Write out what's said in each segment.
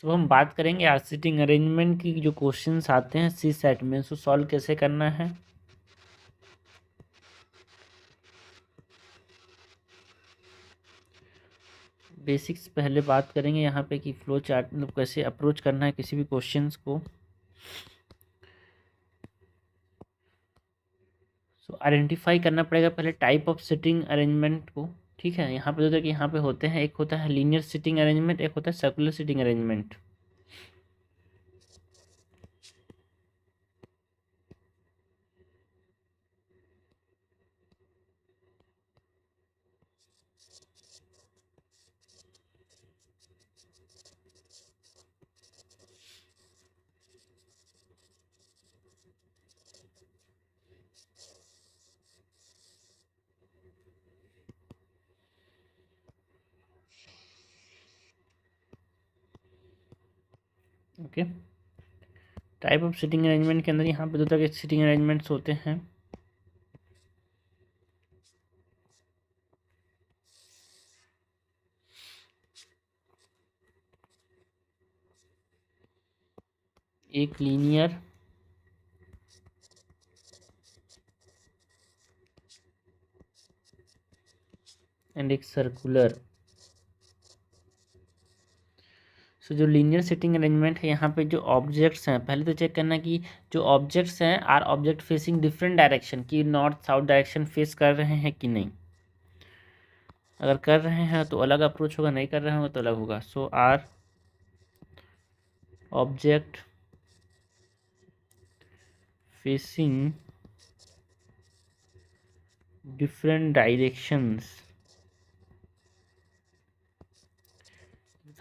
सो हम बात करेंगे आज सीटिंग अरेंजमेंट की जो क्वेश्चंस आते हैं सी सेट में, सो सॉल्व कैसे करना है। बेसिक्स पहले बात करेंगे यहाँ पे कि फ्लो चार्ट मतलब कैसे अप्रोच करना है किसी भी क्वेश्चंस को। सो आइडेंटिफाई करना पड़ेगा पहले टाइप ऑफ सिटिंग अरेंजमेंट को। ठीक है, यहाँ पे देखिए यहाँ पे होते हैं, एक होता है लीनियर सिटिंग अरेंजमेंट, एक होता है circular sitting arrangement. Okay, type of sitting arrangement के अंदर यहाँ पे दो तरह के सिटिंग अरेंजमेंट्स होते हैं। एक लीनियर एंड एक सर्कुलर। सो जो लीनियर सिटिंग अरेंजमेंट है, यहाँ पे जो ऑब्जेक्ट्स हैं पहले तो चेक करना कि जो ऑब्जेक्ट्स हैं are object facing different direction, कि नॉर्थ साउथ डायरेक्शन फेस कर रहे हैं कि नहीं। अगर कर रहे हैं तो अलग अप्रोच होगा, नहीं कर रहे होंगे तो अलग होगा। So are object facing different directions.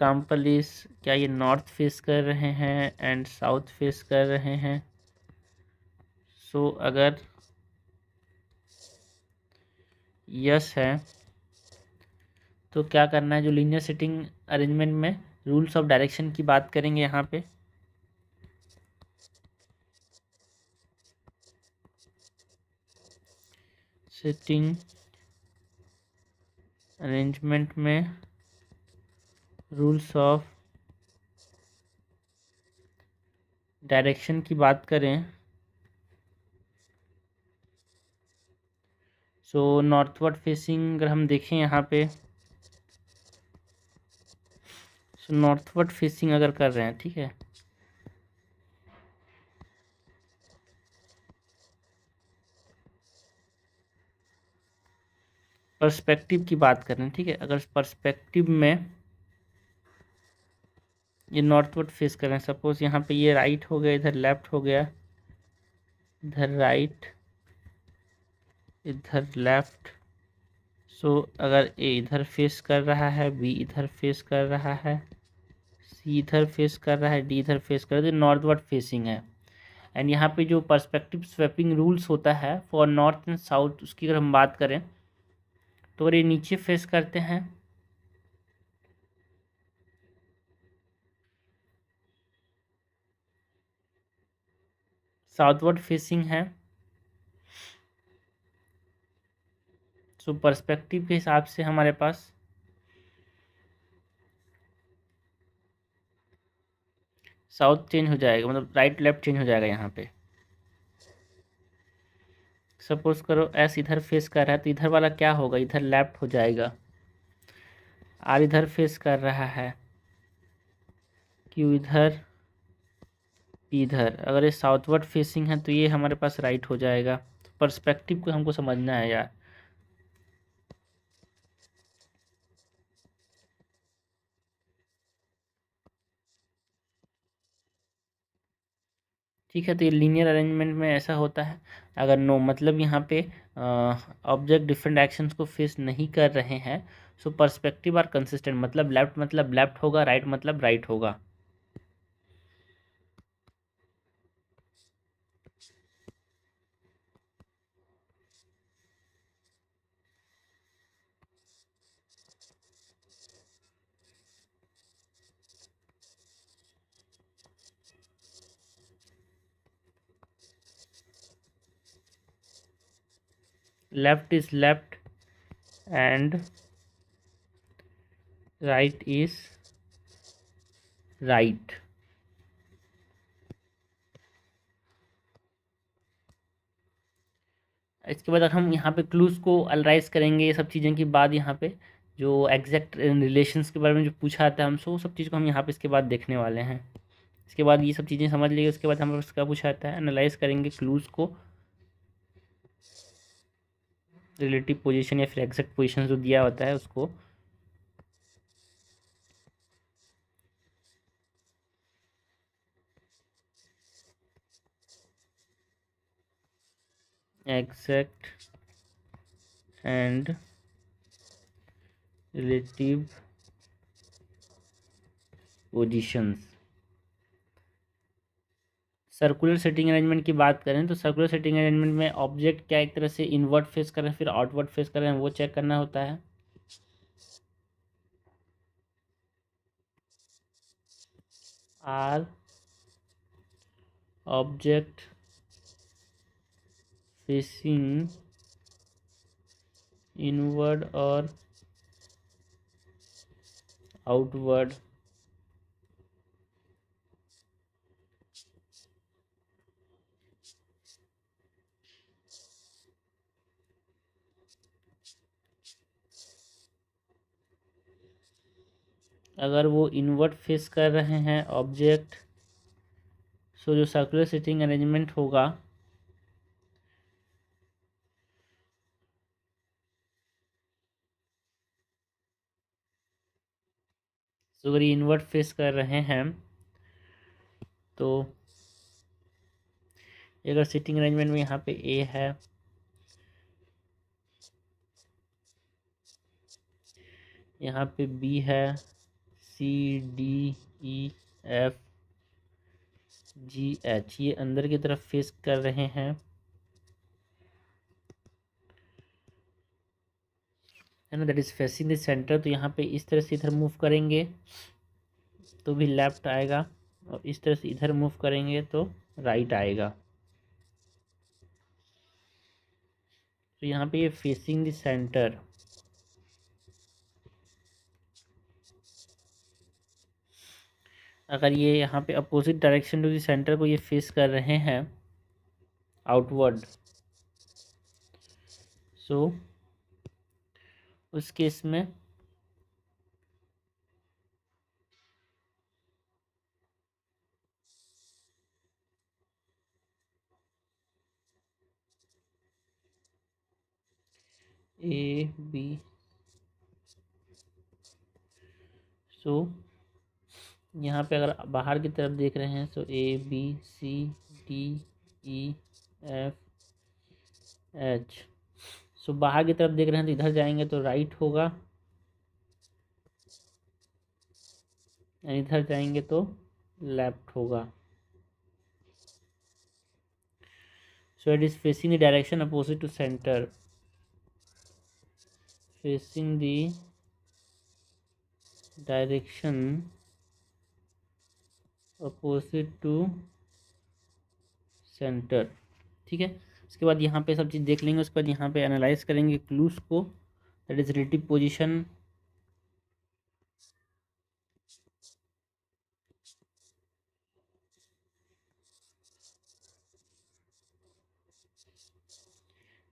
Example is, क्या ये नॉर्थ फेस कर रहे हैं एंड साउथ फेस कर रहे हैं। सो अगर यस है तो क्या करना है, जो लीनियर सिटिंग अरेंजमेंट में रूल्स ऑफ डायरेक्शन की बात करेंगे यहाँ पे। सिटिंग अरेंजमेंट में रूल्स ऑफ डायरेक्शन की बात करें, सो नॉर्थवर्ड फेसिंग अगर हम देखें यहाँ पे, सो नॉर्थवर्ड फेसिंग अगर कर रहे हैं, ठीक है, पर्सपेक्टिव की बात कर रहे हैं, ठीक है, अगर पर्सपेक्टिव में ये नॉर्थवर्ड फेस कर रहे हैं, सपोज यहाँ पे ये राइट हो गया, इधर लेफ्ट हो गया, इधर राइट, इधर लेफ्ट। सो अगर ए इधर फेस कर रहा है, बी इधर फेस कर रहा है, सी इधर फेस कर रहा है, डी इधर फेस कर रहा है, तो नॉर्थवर्ड फेसिंग है। एंड यहाँ पे जो पर्सपेक्टिव स्वैपिंग रूल्स होता है फॉर नॉर्थ एंड साउथ, उसकी अगर हम बात करें तो अगर ये नीचे फेस करते हैं साउथवर्ड फेसिंग है, सो पर्सपेक्टिव के हिसाब से हमारे पास साउथ चेंज हो जाएगा, मतलब राइट लेफ्ट चेंज हो जाएगा। यहाँ पे सपोज करो एस इधर फेस कर रहा है तो इधर वाला क्या होगा, इधर लेफ्ट हो जाएगा। आर इधर फेस कर रहा है, क्यू इधर, पी इधर। अगर ये साउथवर्ड फेसिंग है तो ये हमारे पास राइट हो जाएगा। तो पर्सपेक्टिव को हमको समझना है यार। ठीक है, तो ये लीनियर अरेंजमेंट में ऐसा होता है। अगर नो मतलब यहाँ पे ऑब्जेक्ट डिफरेंट एक्शंस को फेस नहीं कर रहे हैं, सो पर्सपेक्टिव आर कंसिस्टेंट, मतलब लेफ्ट होगा, राइट मतलब राइट होगा। Left is left and right is right. इसके बाद अगर हम यहाँ पे क्लूज को एनालाइज करेंगे ये सब चीज़ों के बाद, यहाँ पे जो एग्जैक्ट रिलेशंस के बारे में जो पूछा आता है हमसे, वो सब चीज़ को हम यहाँ पे इसके बाद देखने वाले हैं। इसके बाद ये सब चीज़ें समझ लीजिए, उसके बाद हम उसका पूछा जाता है, एनालाइज करेंगे क्लूज को, रिलेटिव पोजीशन या फिर एग्जैक्ट पोजीशन जो दिया होता है उसको। Exact and relative positions. Circular setting arrangement की बात करें तो सर्कुलर सेटिंग अरेंजमेंट में ऑब्जेक्ट क्या एक तरह से इनवर्ट फेस कर रहे हैं फिर आउटवर्ड फेस कर रहे हैं, वो चेक करना होता है। आर ऑब्जेक्ट फेसिंग इनवर्ड और आउटवर्ड, अगर वो इनवर्ट फेस कर रहे हैं ऑब्जेक्ट, सो जो सर्कुलर सेटिंग अरेंजमेंट होगा, तो अगर ये इनवर्ट फेस कर रहे हैं तो अगर सेटिंग अरेंजमेंट में यहाँ पे ए है, यहाँ पे बी है, C D E F G H, ये अंदर की तरफ फेस कर रहे हैं, है ना, that is facing the centre. तो यहाँ पे इस तरह से इधर मूव करेंगे तो भी लेफ्ट आएगा, और इस तरह से इधर मूव करेंगे तो राइट आएगा। तो यहाँ पे ये फेसिंग द सेंटर, अगर ये यहाँ पे opposite direction to the center को ये फेस कर रहे हैं आउटवर्ड, सो उस केस में ए बी, सो यहाँ पे अगर बाहर की तरफ देख रहे हैं तो A B C D E F H, so बाहर की तरफ देख रहे हैं तो इधर जाएंगे तो राइट होगा, इधर जाएंगे तो लेफ्ट होगा। So it is facing the direction opposite to center, facing the direction opposite to center. ठीक है, उसके बाद यहाँ पे सब चीज़ देख लेंगे, उसके बाद यहाँ पे एनालाइज करेंगे क्लूज को, that is relative position,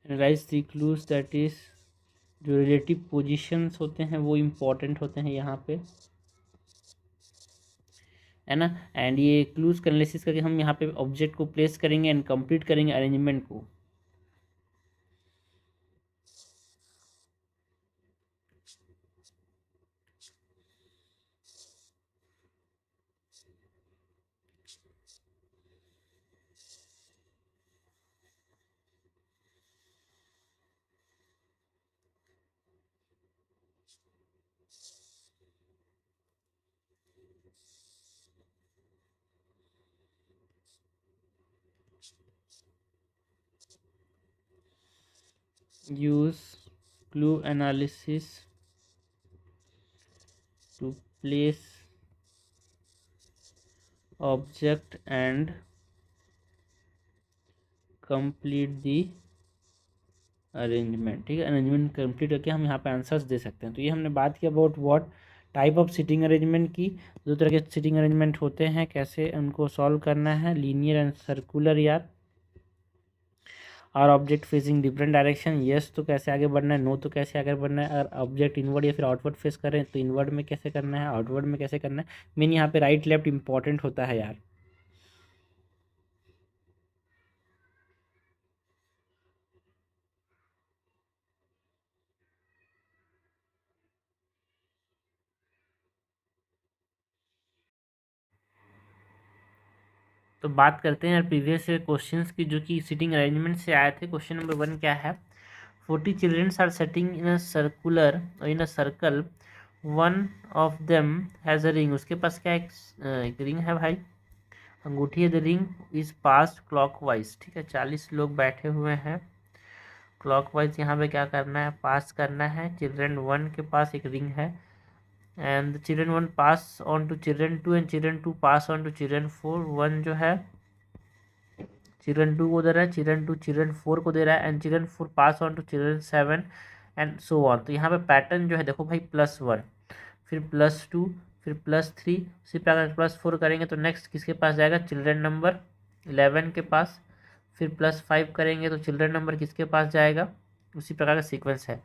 analyse the clues, that is जो रिलेटिव पोजीशंस होते हैं वो इम्पोर्टेंट होते हैं यहाँ पे, है ना। एंड ये क्लूज का एनालिसिस करके हम यहाँ पे ऑब्जेक्ट को प्लेस करेंगे एंड कंप्लीट करेंगे अरेंजमेंट को। Use clue analysis to place object and complete the arrangement. ठीक है, अरेंजमेंट कंप्लीट करके हम यहाँ पे आंसर्स दे सकते हैं। तो ये हमने बात किया about what type of sitting arrangement की, दो तरह के सिटिंग अरेंजमेंट होते हैं, कैसे उनको सॉल्व करना है, लीनियर एंड सर्कुलर यार। और object facing different direction, yes तो कैसे आगे बढ़ना है, नो तो कैसे आगे बढ़ना है। अगर ऑब्जेक्ट इनवर्ड या फिर आउटवर्ड फेस करें तो इनवर्ड में कैसे करना है, आउटवर्ड में कैसे करना है। मीन यहाँ पे राइट लेफ्ट इंपॉर्टेंट होता है यार। तो बात करते हैं प्रीवियस क्वेश्चंस की जो कि सीटिंग अरेंजमेंट से आए थे। क्वेश्चन नंबर 1 क्या है, 40 childrens are sitting in a circular in a circle, one of them has a ring. उसके पास क्या एक रिंग है भाई, अंगूठी है। The ring is pass clockwise, ठीक है। 40 लोग बैठे हुए हैं, क्लॉकवाइज यहाँ पे क्या करना है, पास करना है। चिल्ड्रन 1 के पास एक रिंग है, and children 1 pass on to children 2 and children 2 pass on to children 4। 1 जो है चिल्ड्रन 2 को दे रहा है, चिल्ड्रन 2 चिल्ड्रन 4 को दे रहा है, and children 4 pass on to children 7 and so on. तो यहाँ पे पैटर्न जो है देखो भाई, +1 फिर +2 फिर +3, उसी प्रकार +4 करेंगे तो नेक्स्ट किसके पास जाएगा, चिल्ड्रन नंबर 11 के पास। फिर +5 करेंगे तो चिल्ड्रन नंबर किसके पास जाएगा, उसी प्रकार का सीक्वेंस है।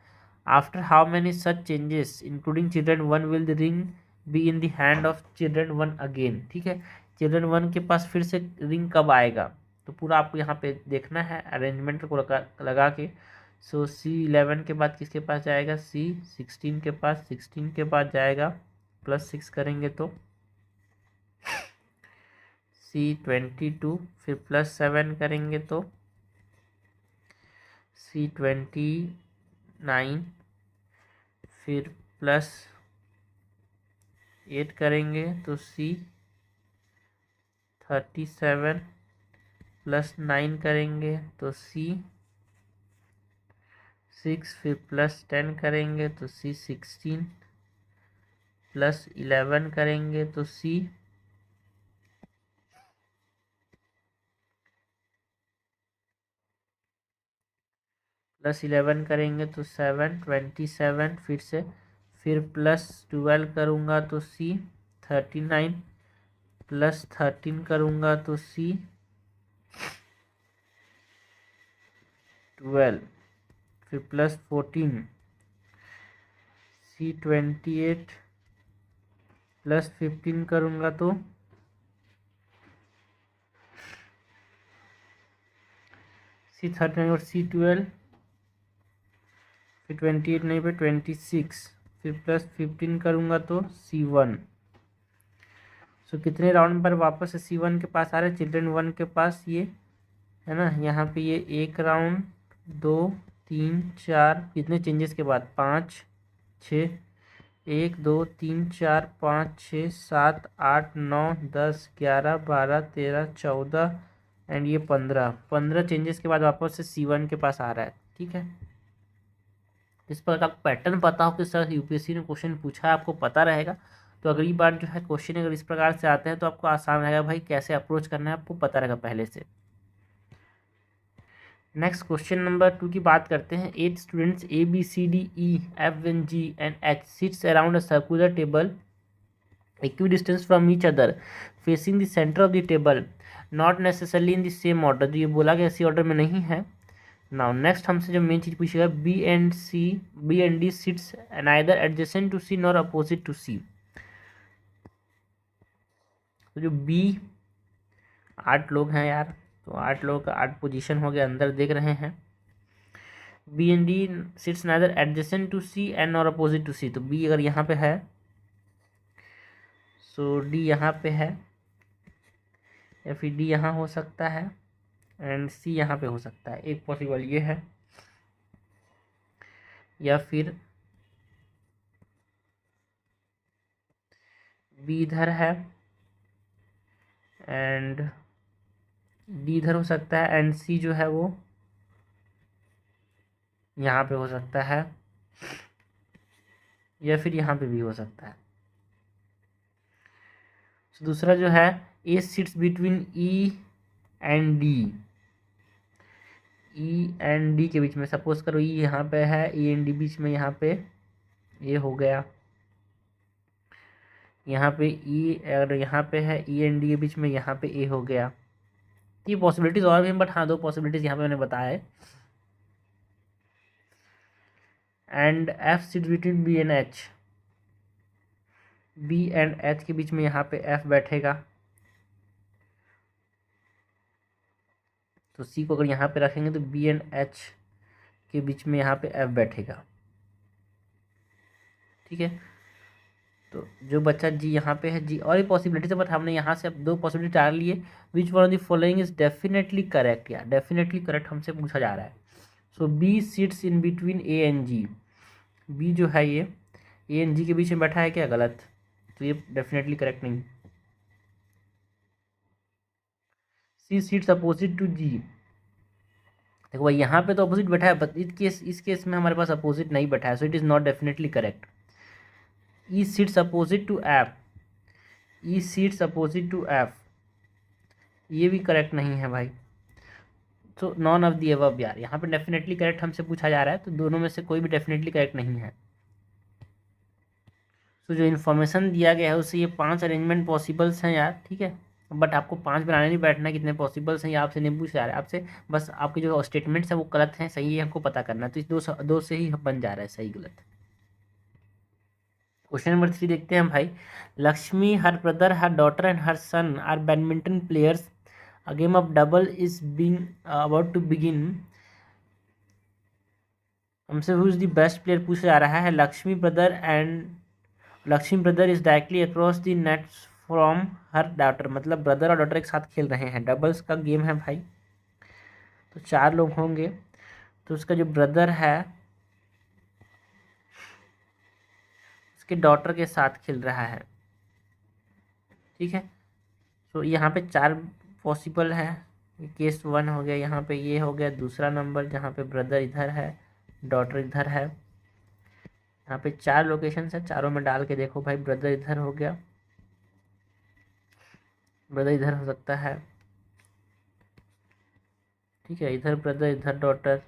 After how many such changes including children 1 will the ring be in the hand of children 1 again, ठीक है। चिल्ड्रन 1 के पास फिर से रिंग कब आएगा, तो पूरा आपको यहाँ पे देखना है अरेंजमेंट को लगा के। सो C11 के बाद किसके पास जाएगा, C16 के पास, 16 के बाद जाएगा +6 करेंगे तो C22, फिर +7 करेंगे तो C29, फिर +8 करेंगे तो C37, +9 करेंगे तो C6, फिर +10 करेंगे तो C16, +11 करेंगे तो +11 करेंगे तो 27, फिर से फिर +12 करूँगा तो C39, +13 करूँगा तो C12, फिर +14 C28, +15 करूँगा तो C39 और C12, फिर 28 नहीं पे 26, फिर +15 करूँगा तो C1। सो कितने राउंड पर वापस से C1 के पास आ रहे हैं, चिल्ड्रन 1 के पास ये है ना, यहाँ पे ये 1 राउंड 2 3 4, कितने चेंजेस के बाद 5 6, 1 2 3 4 5 6 7 8 9 10 11 12 13 14 एंड ये 15 चेंजेस के बाद वापस से C1 के पास आ रहा है, ठीक है। इस पर आपको पैटर्न पता हो कि सर यूपीएससी ने क्वेश्चन पूछा है, आपको पता रहेगा, तो अगली बार जो है क्वेश्चन अगर इस प्रकार से आते हैं तो आपको आसान रहेगा भाई, कैसे अप्रोच करना है आपको पता रहेगा पहले से। नेक्स्ट क्वेश्चन नंबर 2 की बात करते हैं। 8 students ABCDEFNG and H sits around a circular table equidistant from each other facing the center of the table, not necessarily in the same order। तो ये बोला गया इसी ऑर्डर में नहीं है। नाउ नेक्स्ट हमसे जो मेन चीज पूछेगा, B and D sits neither adjacent to C nor opposite to C। तो जो B 8 लोग हैं यार, तो 8 लोगों का 8 पोजीशन हो गया, अंदर देख रहे हैं। B and D sits neither adjacent to C and nor opposite to C। तो B अगर यहाँ पे है, सो D यहाँ पे है, या फिर D यहाँ हो सकता है एंड C यहाँ पे हो सकता है। एक पॉसिबल ये है, या फिर B इधर है एंड D इधर हो सकता है, एंड C जो है वो यहाँ पे हो सकता है, या फिर यहाँ पे भी हो सकता है। तो दूसरा जो है, A sits between E and D, E and D के बीच में, सपोज करो E यहाँ पे है, E एंड D बीच में, यहाँ पे ये हो गया। यहाँ पे ई, अगर यहाँ पे है ई एंड डी के बीच में, यहाँ पे ए हो गया। ये पॉसिबिलिटीज और भी हैं, बट हाँ 2 पॉसिबिलिटीज यहाँ पे मैंने बताया है। And F sit between B and H, B and H के बीच में यहाँ पे एफ बैठेगा। तो सी को अगर यहाँ पे रखेंगे तो बी एंड एच के बीच में यहाँ पे एफ बैठेगा। ठीक है, तो जो बच्चा जी यहाँ पे है, जी और भी पॉसिबिलिटीज है, बट हमने यहाँ से अब 2 पॉसिबिलिटी डाल लिए। Which one of the following is definitely correct, या डेफिनेटली करेक्ट हमसे पूछा जा रहा है। So B seats in between A and G, B जो है ये ए एंड जी के बीच में बैठा है क्या? गलत, तो ये डेफिनेटली करेक्ट नहीं। सी सीट्स अपोजिट टू जी, देखो भाई यहाँ पे तो अपोजिट बैठा है, बट इस केस में हमारे पास अपोजिट नहीं बैठा है, so it is not definitely correct. E sits opposite to F, E sits opposite to F, ये भी करेक्ट नहीं है भाई। तो नॉन ऑफ दी अबव यार, यहाँ पे डेफिनेटली करेक्ट हमसे पूछा जा रहा है, तो दोनों में से कोई भी डेफिनेटली करेक्ट नहीं है। तो जो इन्फॉर्मेशन दिया गया है उससे ये 5 अरेंजमेंट पॉसिबल्स हैं यार, ठीक है। बट आपको 5 बनाने नहीं बैठना है, कितने पॉसिबल्स हैं ये आपसे नहीं पूछा जा रहा है, आपसे बस आपके जो स्टेटमेंट्स हैं वो गलत हैं सही है हमको पता करना है। तो इस दो से ही बन जा रहा है सही गलत। क्वेश्चन नंबर 3 देखते हैं भाई। Lakshmi, her brother, her daughter and her son are badminton players. A game of double is being about to begin. हमसे who is the best player पूछा जा रहा है। Lakshmi brother is directly across the net from her daughter, मतलब brother और daughter एक साथ खेल रहे हैं, डबल्स का गेम है भाई। तो 4 लोग होंगे, तो उसका जो ब्रदर है उसके डॉटर के साथ खेल रहा है, ठीक है। तो यहाँ पे 4 पॉसिबल है। केस 1 हो गया, यहाँ पे ये हो गया दूसरा नंबर जहाँ पे ब्रदर इधर है, डॉटर इधर है। यहाँ पे 4 लोकेशन है, चारों में डाल के देखो भाई। ब्रदर इधर हो गया, ब्रदर इधर हो सकता है, ठीक है। इधर ब्रदर, इधर डॉटर,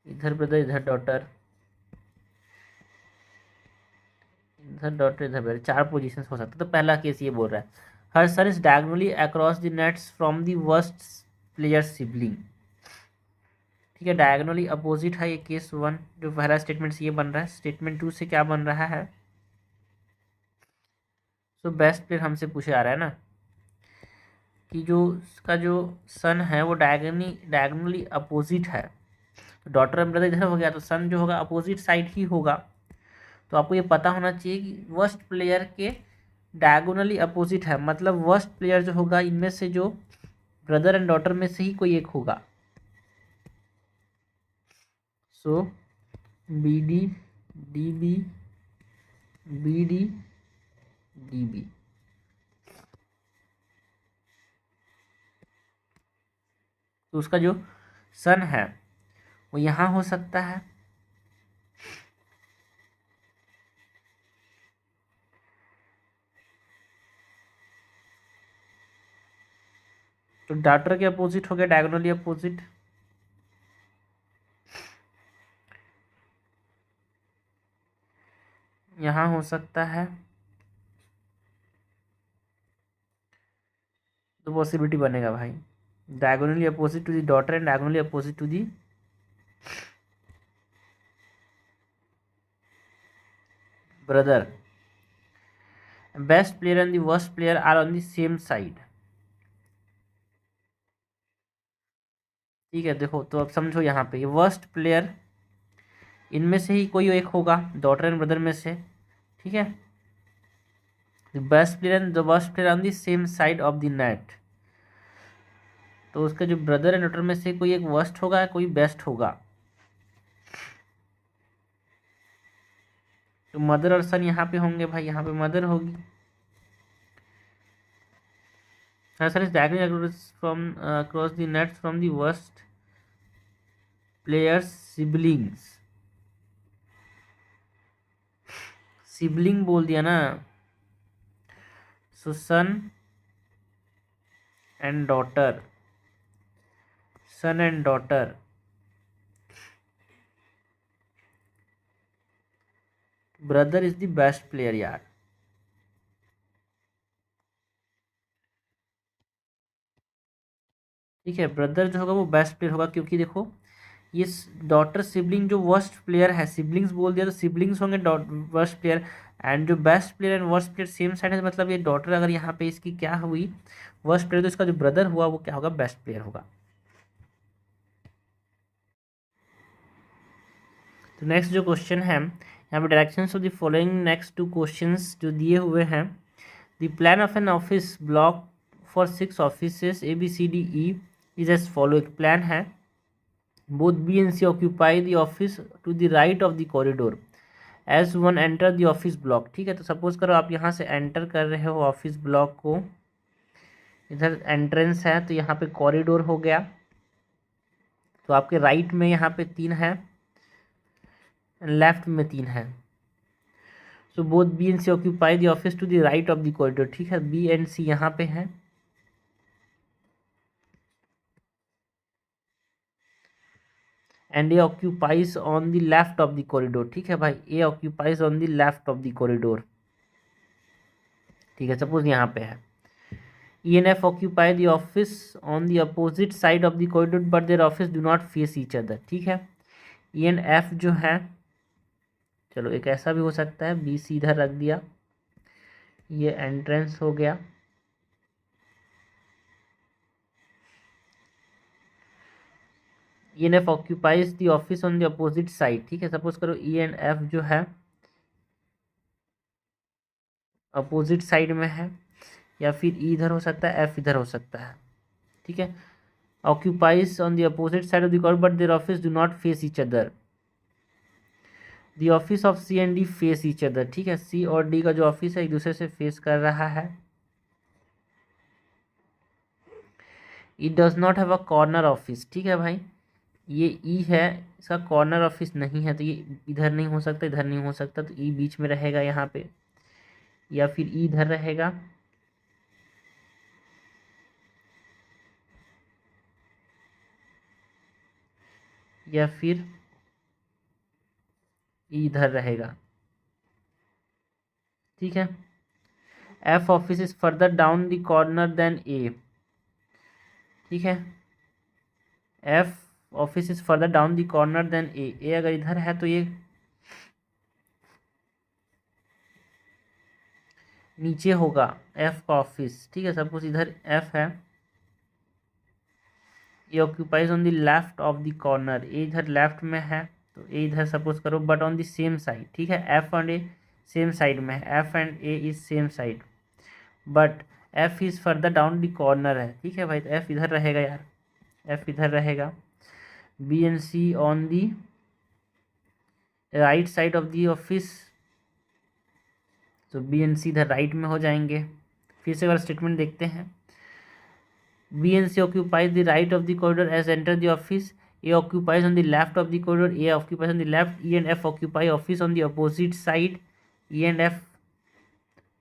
इधर ब्रदर, इधर डॉटर, इधर डॉटर, इधर ब्रदर, 4 पोजीशन हो सकता है। तो पहला केस ये बोल रहा है her son is diagonally across the nets from the worst player sibling, ठीक है। डायगोनली अपोजिट है ये केस 1, जो पहला स्टेटमेंट से ये बन रहा है। स्टेटमेंट 2 से क्या बन रहा है? सो बेस्ट प्लेयर हमसे पूछे आ रहा है ना, कि जो उसका जो सन है वो डायगोनली अपोजिट है। तो डॉटर एंड ब्रदर इधर हो गया, तो सन जो होगा अपोजिट साइड ही होगा। तो आपको ये पता होना चाहिए कि वर्स्ट प्लेयर के डायगोनली अपोजिट है, मतलब वर्स्ट प्लेयर जो होगा इनमें से जो ब्रदर एंड डॉटर में से ही कोई एक होगा। So B D, D B, B D, D B. तो उसका जो सन है वो यहाँ हो सकता है, तो डॉटर के अपोजिट हो गया, डायगोनली अपोजिट। यहाँ हो सकता है, तो पॉसिबिलिटी बनेगा भाई diagonally opposite to the daughter and diagonally opposite to the brother. Best player and the worst player are on the same side, ठीक है। देखो तो अब समझो यहाँ पे ये वर्स्ट प्लेयर इनमें से ही कोई एक होगा, डॉटर एंड ब्रदर में से, ठीक है। Best player and the worst player on the same side of the net, तो उसका जो ब्रदर एंड डॉटर में से कोई एक वर्स्ट होगा, कोई बेस्ट होगा। तो मदर और सन यहाँ पे होंगे भाई, यहाँ पे मदर होगी। Sir is diagonally from across the net from the worst players siblings, sibling बोल दिया ना। So son and daughter, son and daughter, brother is the best player यार। ठीक है, ब्रदर जो होगा वो बेस्ट प्लेयर होगा, क्योंकि देखो ये डॉटर सिबलिंग जो वर्स्ट प्लेयर है, सिबलिंग्स बोल दिया तो सिबलिंग्स होंगे वर्स्ट प्लेयर, एंड जो best player and worst player same side है, मतलब ये डॉटर अगर यहाँ पे इसकी क्या हुई वर्स्ट प्लेयर, तो इसका जो ब्रदर हुआ वो क्या होगा, बेस्ट प्लेयर होगा। तो नेक्स्ट जो क्वेश्चन है यहाँ पे, directions of the following next to questions जो दिए हुए हैं, the plan of an office block for 6 offices ABCDE is as follow. एक प्लान है, both B and C occupy the office to the right of the corridor as one enter the office block. ठीक है, तो suppose करो आप यहाँ से enter कर रहे हो ऑफिस ब्लॉक को, इधर एंट्रेंस है तो यहाँ पे कॉरिडोर हो गया, तो आपके राइट में यहाँ पे 3 है, लेफ्ट में 3 है। So both B and C occupy the office to the right of the corridor. ठीक है, B and C यहाँ पे है, and A occupies on the left of the corridor. ठीक है भाई, A occupies on the left of the corridor. ठीक है, सपोज यहाँ पे है E and F occupy the office on the opposite side of the corridor but their office do not face each other। ठीक है, E and F जो है, चलो एक ऐसा भी हो सकता है, B C इधर रख दिया, ये एंट्रेंस हो गया, E and F occupies the office on the opposite side। ठीक है, सपोज करो E and F जो है अपोजिट साइड में है, या फिर E इधर हो सकता है, F इधर हो सकता है। ठीक है, occupies on the opposite side of the corridor but their office do not face each other। The office of C and D face each other. ठीक है, C और D का जो ऑफिस है एक दूसरे से फेस कर रहा है। It does not have a corner office. ठीक है भाई, ये E है, इसका कॉर्नर ऑफिस नहीं है, तो ये इधर नहीं हो सकता, इधर नहीं हो सकता, तो E बीच में रहेगा यहाँ पे, या फिर E इधर रहेगा, या फिर E इधर रहेगा। ठीक है, F office is further down the corner then A। ठीक है, F office is further down the corner then A अगर इधर है तो ये नीचे होगा F का ऑफिस। ठीक है, सपोज इधर F है, A occupies on the left of the corner, A इधर लेफ्ट में है, तो ए इधर सपोज करो, but on the same side. ठीक है, F and A same side में है, F and A is same side, but F is further down the corner है। ठीक है भाई, तो एफ इधर रहेगा यार, एफ इधर रहेगा। B and C on the right side of the office, तो बी एंड सी इधर राइट में हो जाएंगे। फिर से अगर स्टेटमेंट देखते हैं, B and C occupies the right of the corridor as enter the office. A occupies on the left of the corridor. A occupies on the left. E and F occupy office on the opposite side. E and F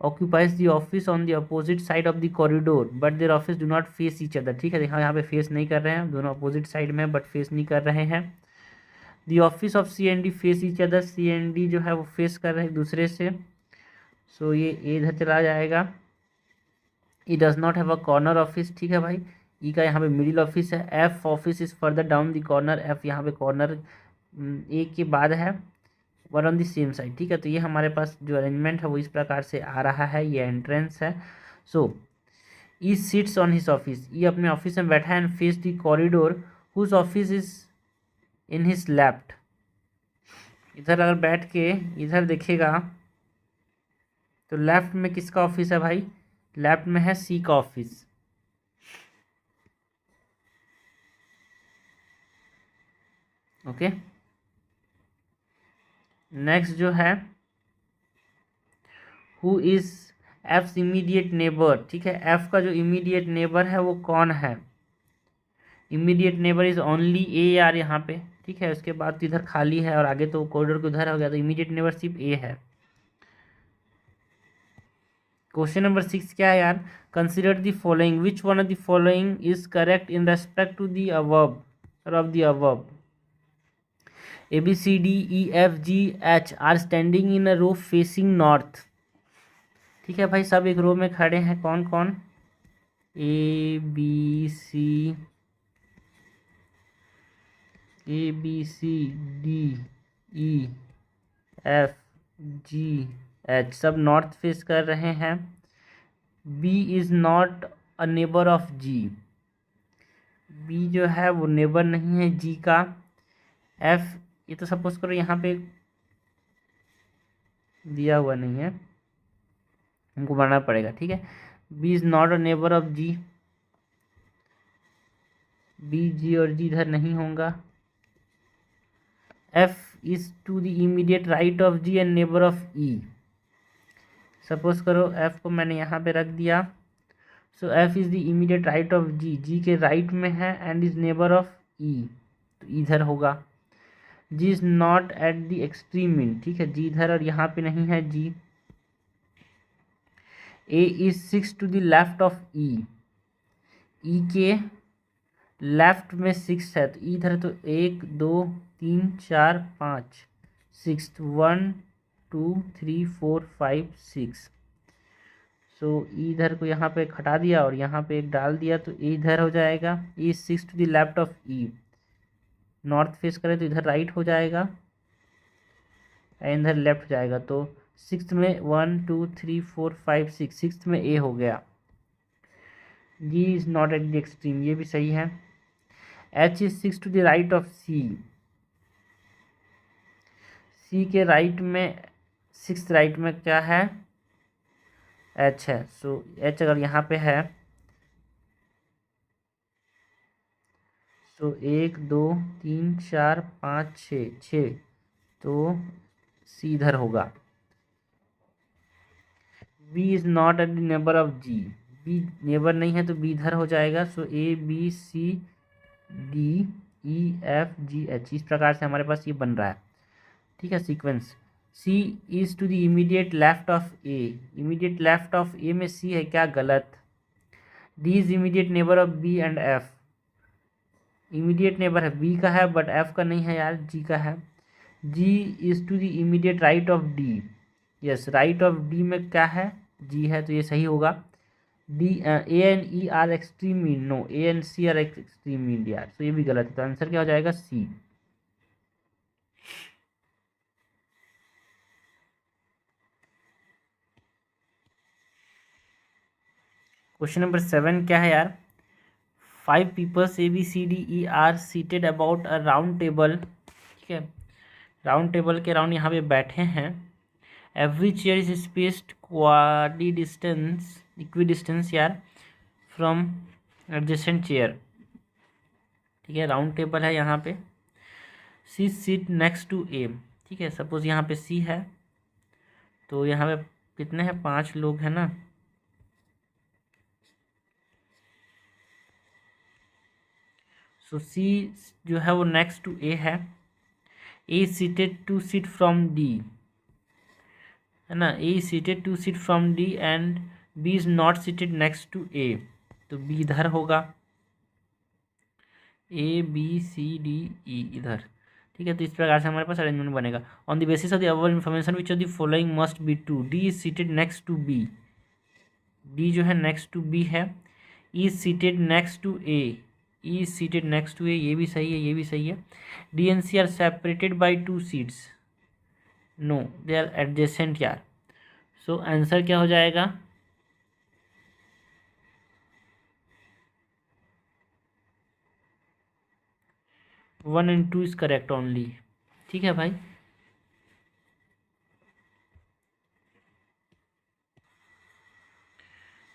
occupies the office on the opposite side of the corridor, but their office do not face each other। ठीक है, यहाँ पे face नहीं कर रहे हैं, दोनों opposite side में, बट फेस नहीं कर रहे हैं। The office of C and D face each other। C and D जो है वो फेस कर रहे हैं एक दूसरे से, सो ये A इधर चला जाएगा। E does not have a corner office. ठीक है भाई, ई का यहाँ पे मिडिल ऑफिस है। F office is further down the corner, F यहाँ पे कॉर्नर ए के बाद है, were on the same side. ठीक है, तो ये हमारे पास जो अरेंजमेंट है वो इस प्रकार से आ रहा है, ये एंट्रेंस है। So E sits on his office, E अपने ऑफिस में बैठा है, and face the corridor whose office is in his left. इधर अगर बैठ के इधर देखेगा तो लेफ्ट में किसका ऑफिस है भाई, लेफ्ट में है सी का ऑफिस। ओके, नेक्स्ट जो है, who is F immediate neighbour. ठीक है, एफ का जो इमीडिएट नेबर है वो कौन है, इमीडिएट नेबर इज ओनली ए यार यहाँ पे। ठीक है, उसके बाद तो इधर खाली है और आगे तो कॉरिडोर के उधर हो गया, तो इमीडिएट नेबर सिर्फ ए है। क्वेश्चन नंबर 6 क्या है यार, consider the following, which one of the following is correct in respect to the above और of the above. A B C D E F G H are standing in a row facing north. ठीक है भाई, सब एक row में खड़े हैं। कौन कौन? A B C D E F G H, सब नॉर्थ फेस कर रहे हैं। B is not a neighbour of G, B जो है वो नेबर नहीं है जी का। एफ, ये तो सपोज करो यहाँ पे दिया हुआ नहीं है, हमको बनाना पड़ेगा। ठीक है, B is not a neighbour of G, B G और जी इधर नहीं होगा। F is to the immediate right of G and neighbour of E. Suppose करो एफ को मैंने यहाँ पे रख दिया, so F is the immediate right of G, G के राइट में है, and is neighbour of E, तो इधर होगा। G is not at the extreme in, ठीक है, जी इधर और यहाँ पे नहीं है G. A is 6 to the left of E, E के लेफ्ट में 6 है, तो इधर तो 1 2 3 4 5 6, 1 2 3 4 5 6। सो इधर को यहाँ पे हटा दिया और यहाँ पे एक डाल दिया, तो ए इधर हो जाएगा। E 6 to the left of E, north face करें तो इधर राइट हो जाएगा, इधर लेफ्ट हो जाएगा। तो 6 में 1 2 3 4 5 6, 6 में ए हो गया। G is not at the extreme, ये भी सही है। H is 6 to the right of C, C के राइट में 6 राइट में क्या है? एच है। सो एच अगर यहाँ पे है, सो 1 2 3 4 5 6, तो सी इधर होगा। B is not at the neighbour of G, B neighbour नहीं है तो बी इधर हो जाएगा। So A B C D E F G H, इस प्रकार से हमारे पास ये बन रहा है। ठीक है, sequence. C is to the immediate left of A, immediate left of A में सी है क्या? गलत। D is immediate neighbour of B and F, immediate neighbour है बी का है बट एफ का नहीं है यार, जी का है। G is to the immediate right of D, yes, right of D में क्या है? जी है, तो ये सही होगा। D A and E are extreme mean, no, A and C are extreme mean यार, तो ये भी गलत है। तो आंसर क्या हो जाएगा? सी। क्वेश्चन नंबर 7 क्या है यार? 5 peoples A B C D E are seated about a round table, ठीक है, राउंड टेबल के राउंड यहाँ पे बैठे हैं। Every chair is spaced equidistance, equidistance यार, फ्रॉम एडजेसेंट चेयर। ठीक है, राउंड टेबल है यहाँ पे। C seat next to A, ठीक है, सपोज यहाँ पे सी है, तो यहाँ पे कितने हैं? 5 लोग हैं ना। सो सी जो है वो नेक्स्ट टू ए है। A seated two seat from D, है ना, A seated two seat from D and B is not seated next to A, तो बी इधर होगा। ए बी सी डी ई इधर। ठीक है, तो इस प्रकार से हमारे पास अरेंजमेंट बनेगा। On the basis of the above information which of the following must be true? D is seated next to B, D जो है नेक्स्ट टू बी है। E is seated next to A, E is seated next to A, ये भी सही है, ये भी सही है। D and C are separated by 2 seats, no, they are adjacent यार। सो आंसर क्या हो जाएगा? 1 and 2 इज करेक्ट ओनली। ठीक है भाई,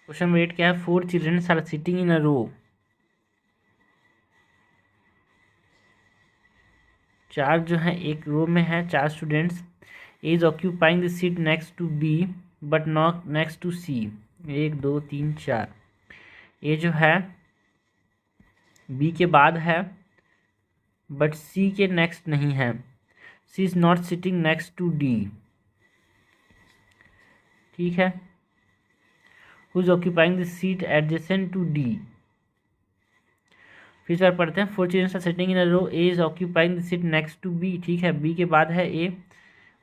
क्वेश्चन नंबर 8 क्या है? 4 children are sitting in a row, 4 जो है एक रो में है, 4 students. A is occupying the seat next to B but not next to C, 1 2 3 4। A जो है बी के बाद है बट सी के नेक्स्ट नहीं है। C is not sitting next to D, ठीक है। Who is occupying the seat adjacent to D, फिर से पढ़ते हैं। 4 children are sitting in a row, A is occupying the seat next to B, ठीक है, बी के बाद है A,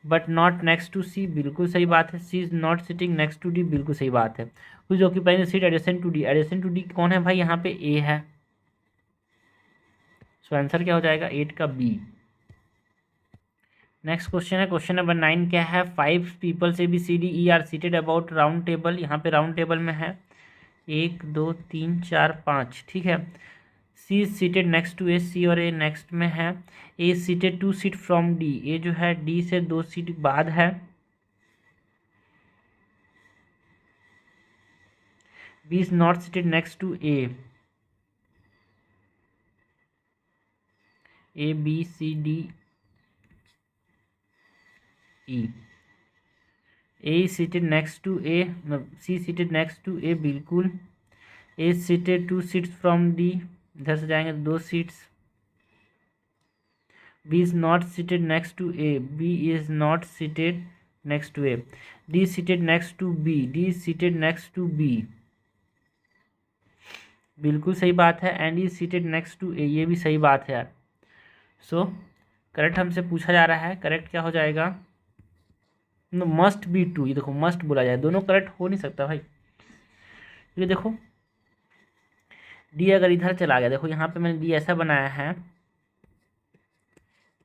but not next to C, बिल्कुल सही बात है। C is not sitting next to D, बिल्कुल सही बात है। Who is occupying the seat adjacent to D, adjacent to D कौन है भाई, यहाँ पे ए है। सो आंसर क्या हो जाएगा 8 का बी। नेक्स्ट क्वेश्चन है, क्वेश्चन नंबर 9 क्या है, 5 पीपल से B C D E are seated about round table, यहाँ पे राउंड टेबल में है 1 2 3 4 5, ठीक है। C is seated next to A, C और ए नेक्स्ट में है। A is seated 2 seat from D, A जो है डी से 2 सीट बाद है। B is not seated next to A, A B C D E, A seated next to A, C seated next to A, बिल्कुल। A seated 2 seats from D, इधर से जाएंगे 2 seats. B is not seated next to A, B is not seated next to A. D seated next to B, D seated next to B, बिल्कुल सही बात है। And is seated next to A, ये भी सही बात है यार। सो करेक्ट हमसे पूछा जा रहा है, करेक्ट क्या हो जाएगा, मस्ट बी टू, ये देखो मस्ट बोला जाए, दोनों करेक्ट हो नहीं सकता भाई। ये देखो डी अगर इधर चला गया, देखो यहाँ पे मैंने डी ऐसा बनाया है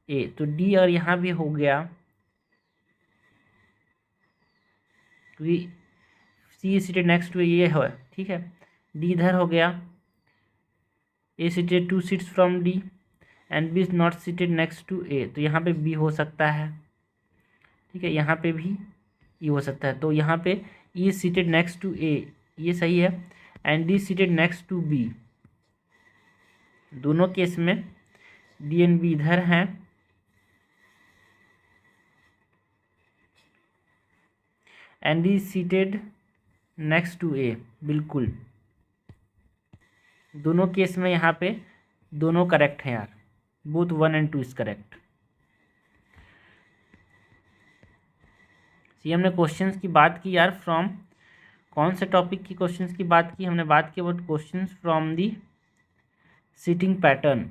ए, तो डी अगर यहाँ भी हो गया, क्योंकि सी सीटेड नेक्स्ट टू ये है, ठीक है। डी इधर हो गया, A seated 2 seats from D and B is not seated next to A, तो यहाँ पे बी हो सकता है, ठीक है, यहाँ पे भी ई हो सकता है। तो यहाँ पे E is seated next to A, ये सही है। And D seated next to B, दोनों केस में डी एंड बी इधर हैं, and D seated next to A, बिल्कुल दोनों केस में यहाँ पे दोनों करेक्ट हैं यार, बोथ 1 and 2 इज करेक्ट। सी हमने क्वेश्चंस की बात की यार, फ्रॉम कौन से टॉपिक की क्वेश्चंस की बात की, हमने बात की about questions from the seating pattern.